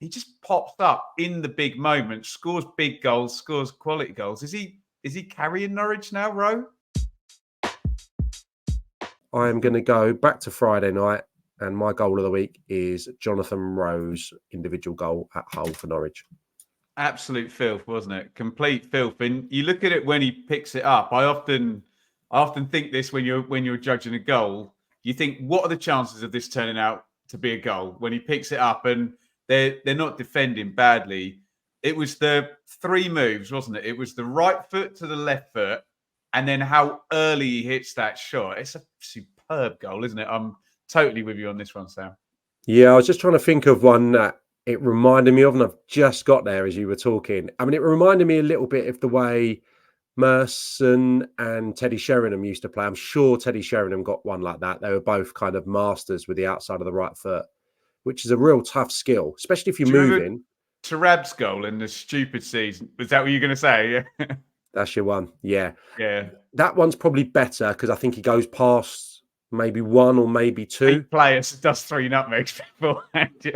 he just pops up in the big moments, scores big goals, scores quality goals. Is he carrying Norwich now, Rowe? I am going to go back to Friday night, and my goal of the week is Jonathan Rowe's individual goal at Hull for Norwich. Absolute filth, wasn't it? Complete filth. And you look at it when he picks it up. I often think this when you're judging a goal. You think, what are the chances of this turning out to be a goal? When he picks it up and they're not defending badly. It was the three moves, wasn't it? It was the right foot to the left foot, and then how early he hits that shot. It's a superb goal, isn't it? I'm totally with you on this one, Sam. Yeah, I was just trying to think of one that it reminded me of, and I've just got there as you were talking. I mean, it reminded me a little bit of the way Merson and Teddy Sheringham used to play. I'm sure Teddy Sheringham got one like that. They were both kind of masters with the outside of the right foot, which is a real tough skill, especially if you're moving. Tarab's goal in the stupid season. Was that what you're going to say? Yeah. That's your one. Yeah. Yeah. That one's probably better because I think he goes past maybe one or maybe two. 8 players, does 3 nutmegs beforehand.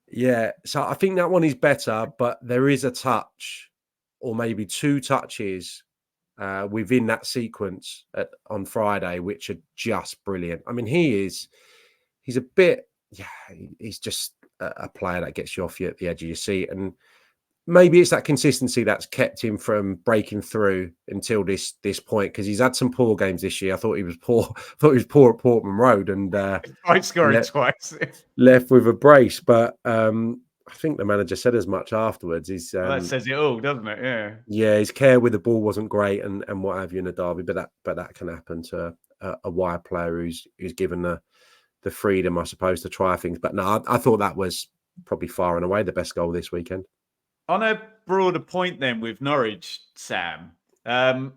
Yeah. So I think that one is better, but there is a touch or maybe 2 touches within that sequence on Friday, which are just brilliant. I mean, he's a bit, he's just a player that gets you off you at the edge of your seat. And maybe it's that consistency that's kept him from breaking through until this point, because he's had some poor games this year. I thought he was poor. At Portman Road, and I scored twice. Left with a brace, but I think the manager said as much afterwards. That says it all, doesn't it? Yeah. Yeah, his care with the ball wasn't great, and what have you in a derby, but that can happen to a wide player who's given the freedom, I suppose, to try things. But no, I thought that was probably far and away the best goal this weekend. On a broader point then with Norwich, Sam,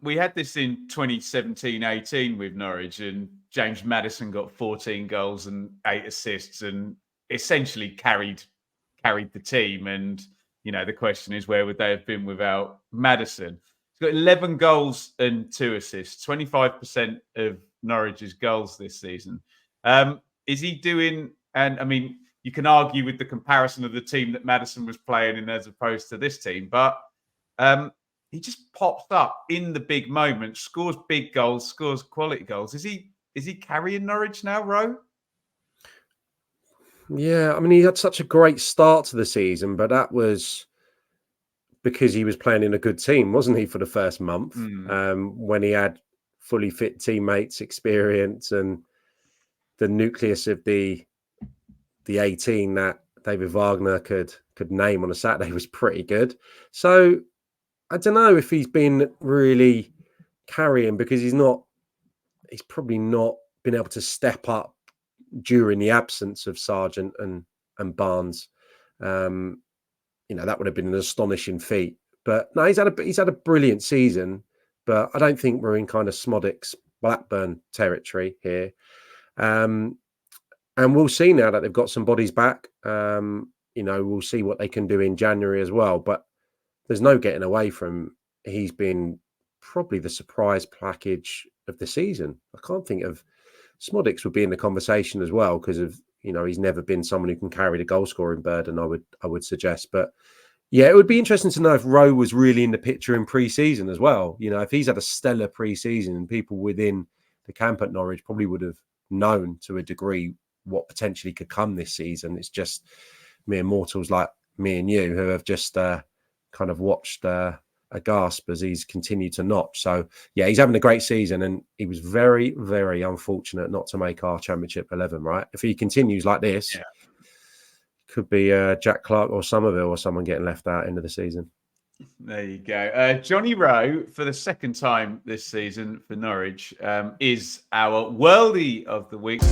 we had this in 2017-18 with Norwich, and James Maddison got 14 goals and 8 assists and essentially carried the team. And, the question is, where would they have been without Maddison? He's got 11 goals and 2 assists, 25% of Norwich's goals this season. Is he doing, and I mean, you can argue with the comparison of the team that Maddison was playing in as opposed to this team, but he just pops up in the big moments, scores big goals, scores quality goals. Is he carrying Norwich now, Rowe? Yeah, I mean, he had such a great start to the season, but that was because he was playing in a good team, wasn't he, for the first month, when he had fully fit teammates, experience, and the nucleus of the 18 that David Wagner could name on a Saturday was pretty good. So I don't know if he's been really carrying, because he's probably not been able to step up during the absence of Sargent and Barnes. That would have been an astonishing feat. But no, he's had a brilliant season, but I don't think we're in kind of Smodic's Blackburn territory here. And we'll see now that they've got some bodies back. We'll see what they can do in January as well. But there's no getting away from, he's been probably the surprise package of the season. I can't think of, Smodic's would be in the conversation as well, because of, he's never been someone who can carry the goal scoring burden, I would suggest. But yeah, it would be interesting to know if Rowe was really in the picture in pre-season as well. If he's had a stellar pre-season, and people within the camp at Norwich probably would have known to a degree what potentially could come this season. It's just mere mortals like me and you who have just kind of watched a gasp as he's continued to notch. So yeah, he's having a great season, and he was very, very unfortunate not to make our Championship 11, right? If he continues like this, could be Jack Clark or Somerville or someone getting left out into the season. There you go. Johnny Rowe, for the second time this season for Norwich, is our Worldie of the week.